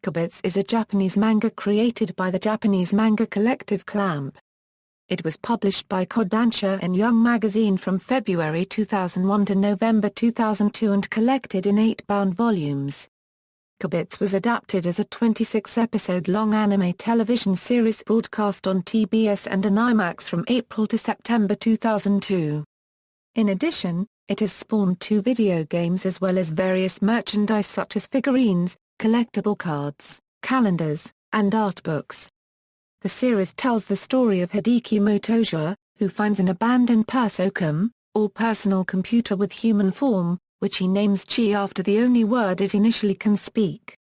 Chobits is a Japanese manga created by the Japanese manga collective Clamp. It was published by Kodansha and Young Magazine from February 2001 to November 2002 and collected in 8 bound volumes. Chobits was adapted as a 26-episode-long anime television series broadcast on TBS and an IMAX from April to September 2002. In addition, it has spawned 2 video games as well as various merchandise such as figurines, collectible cards, calendars, and art books. The series tells the story of Hideki Motosuwa, who finds an abandoned persocom, or personal computer with human form, which he names Chi after the only word it initially can speak.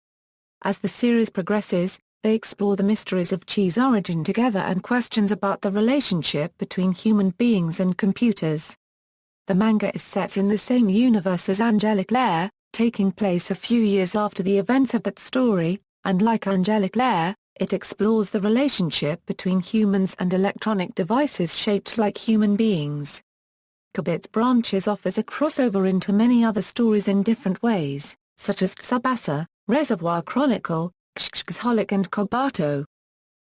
As the series progresses, they explore the mysteries of Chi's origin together and questions about the relationship between human beings and computers. The manga is set in the same universe as Angelic Layer, taking place a few years after the events of that story, and like Angelic Layer, it explores the relationship between humans and electronic devices shaped like human beings. Chobits branches off as a crossover into many other stories in different ways, such as Tsubasa, Reservoir Chronicle, xxxHolic and Kobato.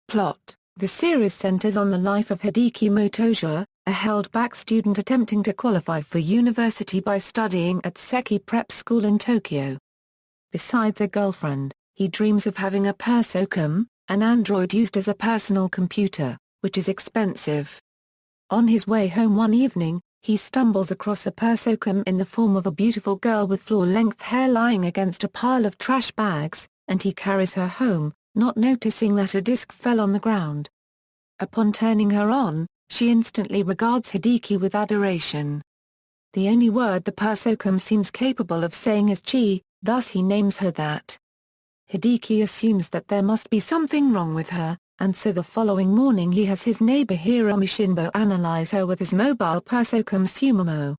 Plot: the series centers on the life of Hideki Motosuwa, a held-back student attempting to qualify for university by studying at Seki Prep School in Tokyo. Besides a girlfriend, he dreams of having a persocom, an android used as a personal computer, which is expensive. On his way home one evening, he stumbles across a persocom in the form of a beautiful girl with floor-length hair lying against a pile of trash bags, and he carries her home, not noticing that a disc fell on the ground. Upon turning her on, she instantly regards Hideki with adoration. The only word the persocom seems capable of saying is Chi, thus he names her that. Hideki assumes that there must be something wrong with her, and so the following morning he has his neighbor Hiromi Shinbo analyze her with his mobile persocom Sumomo.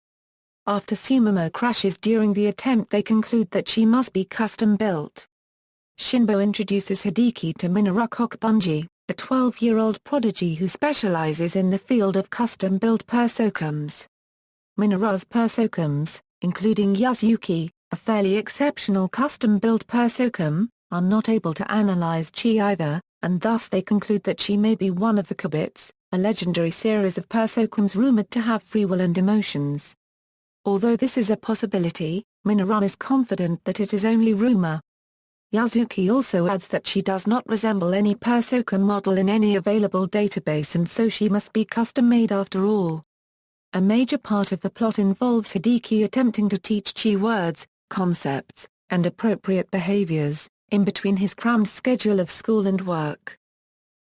After Sumomo crashes during the attempt, they conclude that she must be custom-built. Shinbo introduces Hideki to Minoru Kokubunji, a 12-year-old prodigy who specializes in the field of custom-built persocoms. Minoru's persocoms, including Yazuki, a fairly exceptional custom-built persocom, are not able to analyze Chi either, and thus they conclude that she may be one of the Chobits, a legendary series of persocoms rumored to have free will and emotions. Although this is a possibility, Minoru is confident that it is only rumor. Yazuki also adds that she does not resemble any persocom model in any available database and so she must be custom-made after all. A major part of the plot involves Hideki attempting to teach Chi words, concepts, and appropriate behaviors, in between his crammed schedule of school and work.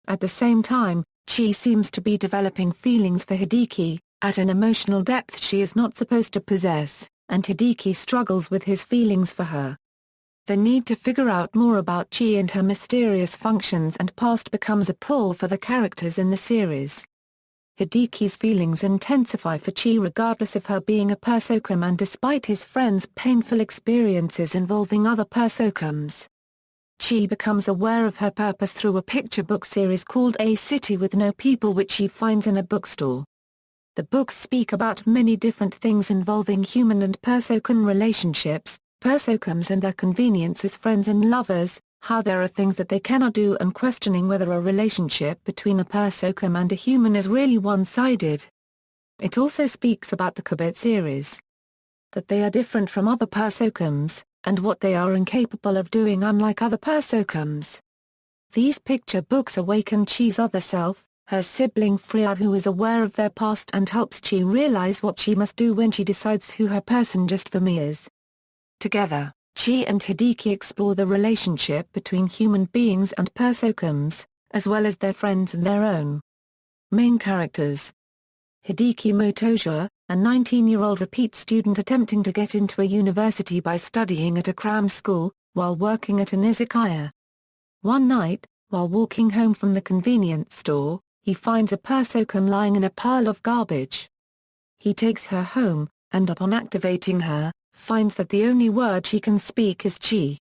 At the same time, Chi seems to be developing feelings for Hideki, at an emotional depth she is not supposed to possess, and Hideki struggles with his feelings for her. The need to figure out more about Chi and her mysterious functions and past becomes a pull for the characters in the series. Hideki's feelings intensify for Chi regardless of her being a persocom and despite his friend's painful experiences involving other persocoms. Chi becomes aware of her purpose through a picture book series called A City with No People which she finds in a bookstore. The books speak about many different things involving human and persocom relationships, persocoms and their convenience as friends and lovers, how there are things that they cannot do and questioning whether a relationship between a persocom and a human is really one-sided. It also speaks about the Chobit series. That they are different from other persocoms, and what they are incapable of doing unlike other persocoms. These picture books awaken Chi's other self, her sibling Freya who is aware of their past and helps Chi realize what she must do when she decides who her person just for me is. Together, Chi and Hideki explore the relationship between human beings and persocoms, as well as their friends and their own. Main characters: Hideki Motosuwa, a 19-year-old repeat student attempting to get into a university by studying at a cram school, while working at an izakaya. One night, while walking home from the convenience store, he finds a persocom lying in a pile of garbage. He takes her home, and upon activating her, finds that the only word she can speak is Chi.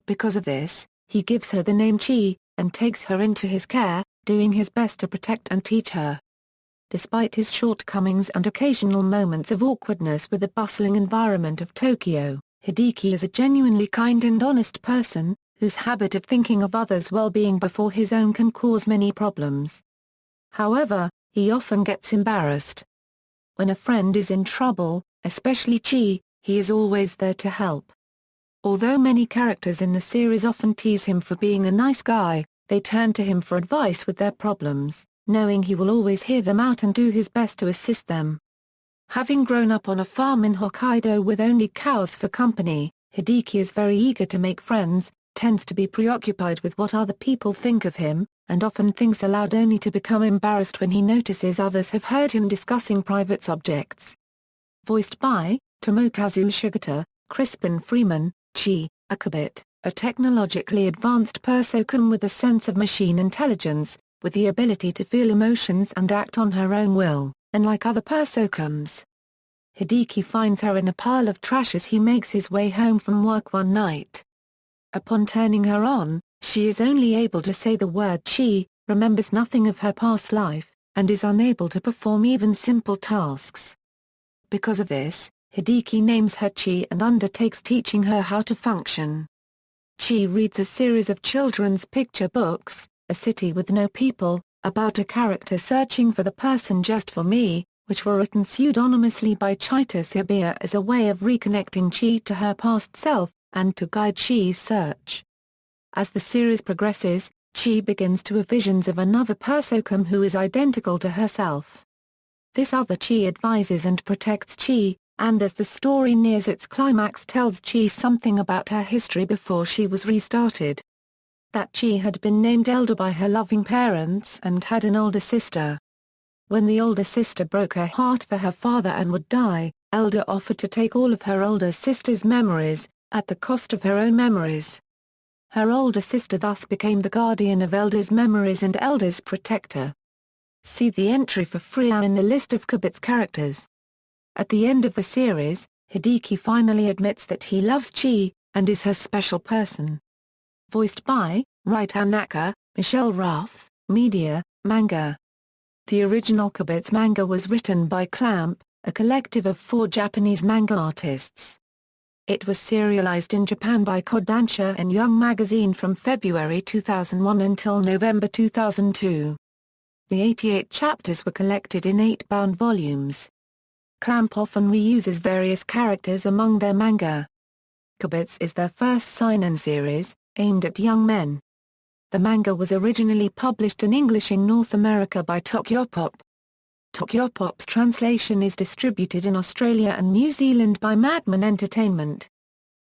Because of this, he gives her the name Chi, and takes her into his care, doing his best to protect and teach her. Despite his shortcomings and occasional moments of awkwardness with the bustling environment of Tokyo, Hideki is a genuinely kind and honest person, whose habit of thinking of others' well-being before his own can cause many problems. However, he often gets embarrassed. When a friend is in trouble, especially Chi, he is always there to help. Although many characters in the series often tease him for being a nice guy, they turn to him for advice with their problems, knowing he will always hear them out and do his best to assist them. Having grown up on a farm in Hokkaido with only cows for company, Hideki is very eager to make friends, tends to be preoccupied with what other people think of him, and often thinks aloud only to become embarrassed when he notices others have heard him discussing private subjects. Voiced by Tomokazu Shigeta, Crispin Freeman, Chi, a Chobit, a technologically advanced persocom with a sense of machine intelligence, with the ability to feel emotions and act on her own will, unlike other persocoms. Hideki finds her in a pile of trash as he makes his way home from work one night. Upon turning her on, she is only able to say the word Chi, remembers nothing of her past life, and is unable to perform even simple tasks. Because of this, Hideki names her Chi and undertakes teaching her how to function. Chi reads a series of children's picture books, A City with No People, about a character searching for the person just for me, which were written pseudonymously by Chita Shibuya as a way of reconnecting Chi to her past self, and to guide Chi's search. As the series progresses, Chi begins to have visions of another persocom who is identical to herself. This other Chi advises and protects Chi, and as the story nears its climax tells Chi something about her history before she was restarted. That Chi had been named Elder by her loving parents and had an older sister. When the older sister broke her heart for her father and would die, Elder offered to take all of her older sister's memories, at the cost of her own memories. Her older sister thus became the guardian of Elder's memories and Elder's protector. See the entry for Freya in the list of Chobits characters. At the end of the series, Hideki finally admits that he loves Chi, and is her special person. Voiced by Rai Tanaka, Michelle Ruff, Media, Manga. The original Chobits manga was written by Clamp, a collective of 4 Japanese manga artists. It was serialized in Japan by Kodansha and Young Magazine from February 2001 until November 2002. The 88 chapters were collected in 8 bound volumes. Clamp often reuses various characters among their manga. Chobits is their first seinen series, aimed at young men. The manga was originally published in English in North America by Tokyopop. Tokyopop's translation is distributed in Australia and New Zealand by Madman Entertainment.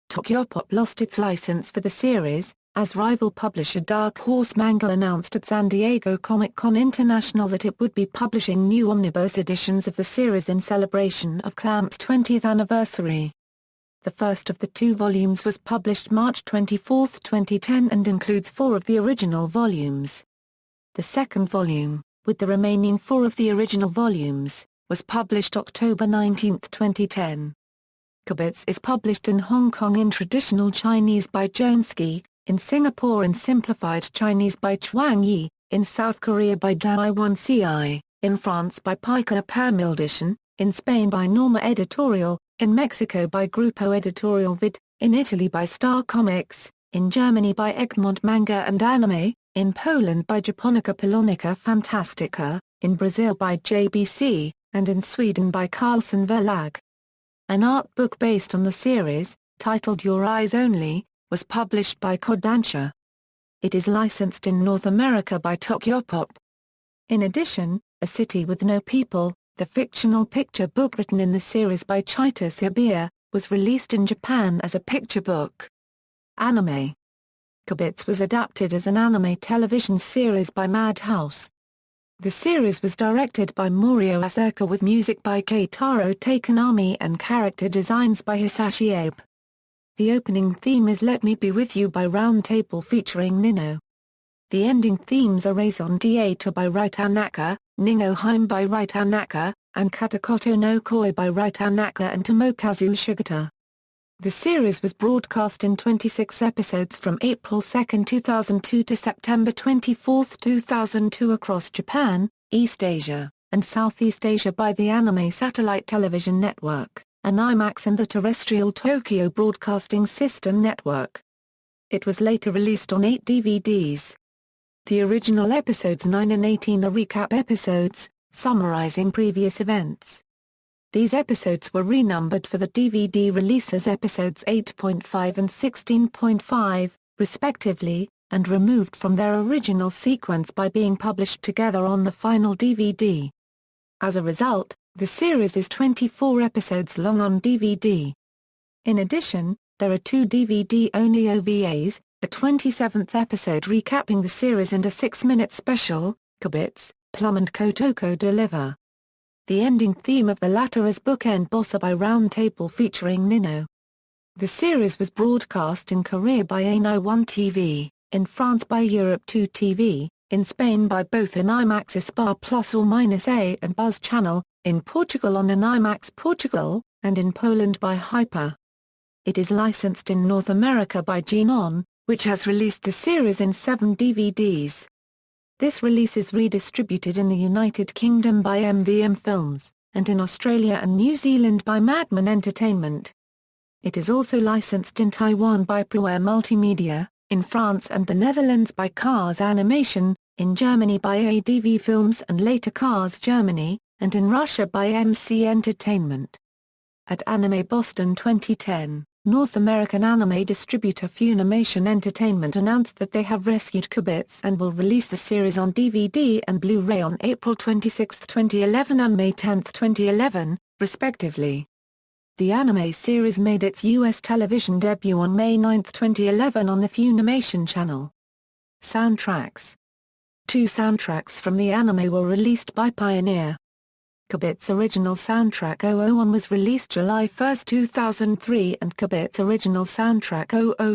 Tokyopop lost its license for the series, as rival publisher Dark Horse Manga announced at San Diego Comic-Con International that it would be publishing new omnibus editions of the series in celebration of Clamp's 20th anniversary. The first of the 2 volumes was published March 24, 2010 and includes 4 of the original volumes. The second volume, with the remaining 4 of the original volumes, was published October 19, 2010. Chobits is published in Hong Kong in traditional Chinese by Jonesky, in Singapore in simplified Chinese by Chuang Yi, in South Korea by Daiwan Ci, in France by Pica Permildition, in Spain by Norma Editorial, in Mexico by Grupo Editorial Vid, in Italy by Star Comics, in Germany by Egmont Manga and Anime, in Poland by Japonica Polonica Fantastica, in Brazil by JBC, and in Sweden by Carlsen Verlag. An art book based on the series, titled Your Eyes Only, was published by Kodansha. It is licensed in North America by Tokyopop. In addition, A City with No People, the fictional picture book written in the series by Chita Shibuya, was released in Japan as a picture book. Anime. Chobits was adapted as an anime television series by Madhouse. The series was directed by Morio Asuka with music by Keitaro Takanami and character designs by Hisashi Abe. The opening theme is Let Me Be With You by Round Table featuring Nino. The ending themes are Raison d'Etre by Rai Tanaka, Ningo Hime by Rai Tanaka, and Katakoto no Koi by Rai Tanaka and Tomokazu Shigeta. The series was broadcast in 26 episodes from April 2, 2002 to September 24, 2002 across Japan, East Asia, and Southeast Asia by the Anime Satellite Television Network, an IMAX and the Terrestrial Tokyo Broadcasting System Network. It was later released on 8 DVDs. The original episodes 9 and 18 are recap episodes, summarizing previous events. These episodes were renumbered for the DVD release as episodes 8.5 and 16.5, respectively, and removed from their original sequence by being published together on the final DVD. As a result, the series is 24 episodes long on DVD. In addition, there are 2 DVD-only OVAs, a 27th episode recapping the series and a 6-minute special, Chobits, Plum and Kotoko Deliver. The ending theme of the latter is Bookend Bossa by Round Table featuring Nino. The series was broadcast in Korea by Ano 1 TV, in France by Europe 2 TV, in Spain by both an IMAX Aspar Plus or -A and Buzz Channel, in Portugal on an IMAX Portugal, and in Poland by Hyper. It is licensed in North America by Geneon, which has released the series in 7 DVDs. This release is redistributed in the United Kingdom by MVM Films, and in Australia and New Zealand by Madman Entertainment. It is also licensed in Taiwan by Preware Multimedia, in France and the Netherlands by Cars Animation, in Germany by ADV Films and later Cars Germany, and in Russia by MC Entertainment. At Anime Boston 2010, North American anime distributor Funimation Entertainment announced that they have rescued Chobits and will release the series on DVD and Blu-ray on April 26, 2011 and May 10, 2011, respectively. The anime series made its U.S. television debut on May 9, 2011 on the Funimation channel. Soundtracks. 2 soundtracks from the anime were released by Pioneer. Chobits' original soundtrack 001 was released July 1, 2003 and Chobits' original soundtrack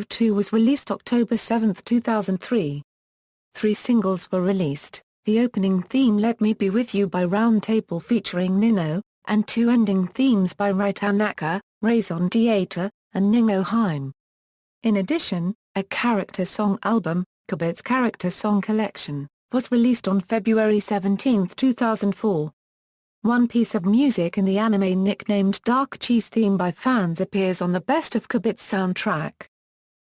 002 was released October 7, 2003. 3 singles were released, the opening theme Let Me Be With You by Round Table featuring Nino, and 2 ending themes by Rai Tanaka, Raison d'être, and Nino Haim. In addition, a character song album, Chobits' Character Song Collection, was released on February 17, 2004. One piece of music in the anime nicknamed Dark Cheese Theme by fans appears on the Best of Chobits soundtrack.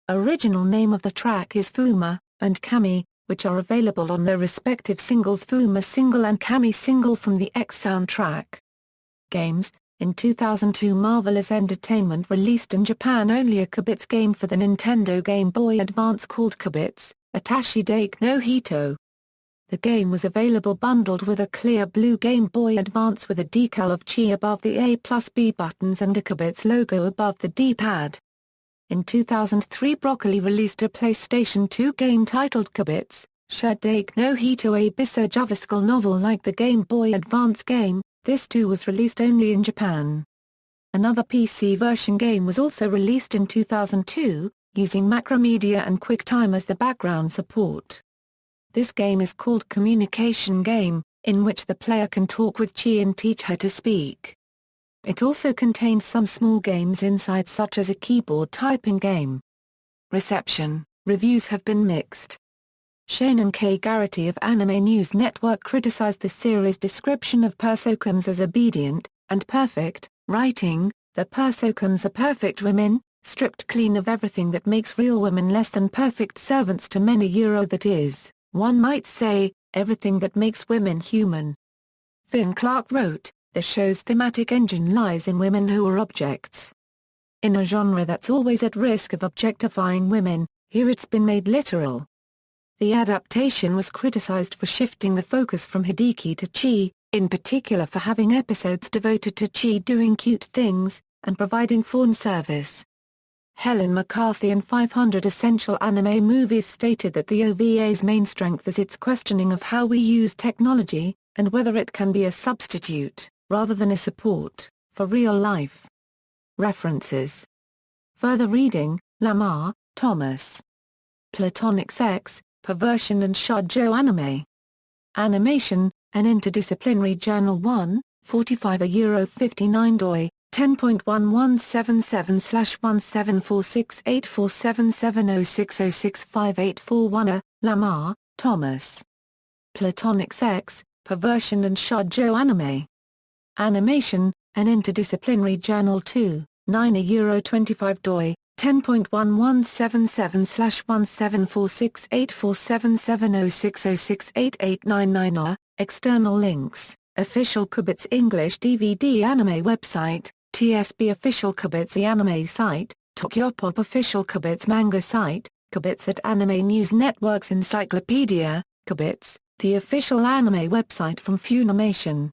Original name of the track is Fuma, and Kami, which are available on their respective singles Fuma single and Kami single from the X soundtrack. Games. In 2002 Marvelous Entertainment released in Japan only a Chobits game for the Nintendo Game Boy Advance called Chobits, Atashi Dake no Hito. The game was available bundled with a clear blue Game Boy Advance with a decal of Chi above the A plus B buttons and a Chobits logo above the D-pad. In 2003 Broccoli released a PlayStation 2 game titled Chobits, Shadake no Hito a Bisso Javascal novel like the Game Boy Advance game. This too was released only in Japan. Another PC version game was also released in 2002, using Macromedia and QuickTime as the background support. This game is called Communication Game, in which the player can talk with Chi and teach her to speak. It also contains some small games inside such as a keyboard typing game. Reception. Reviews have been mixed. Shannon K. Garrity of Anime News Network criticized the series' description of persocoms as obedient and perfect, writing, "The persocoms are perfect women, stripped clean of everything that makes real women less than perfect servants to many that is, one might say, everything that makes women human." Finn Clark wrote, "The show's thematic engine lies in women who are objects. In a genre that's always at risk of objectifying women, here it's been made literal." The adaptation was criticized for shifting the focus from Hideki to Chi, in particular for having episodes devoted to Chi doing cute things, and providing fawn service. Helen McCarthy in 500 Essential Anime Movies stated that the OVA's main strength is its questioning of how we use technology, and whether it can be a substitute, rather than a support, for real life. References. Further reading, Lamar, Thomas. Platonic Sex, Perversion and Shoujo Anime. Animation, an Interdisciplinary Journal 1, 45 €59 doi, 10.1177/17468477060658441 Lamar, Thomas. Platonic Sex, Perversion and Shoujo Anime. Animation, an Interdisciplinary Journal 2, 9 €25 doi, 10.1177/17468477060688999. External links, official Chobits English DVD anime website, TSB official Chobits anime site, Tokyopop official Chobits manga site, Chobits at Anime News Network's encyclopedia, Chobits, the official anime website from Funimation.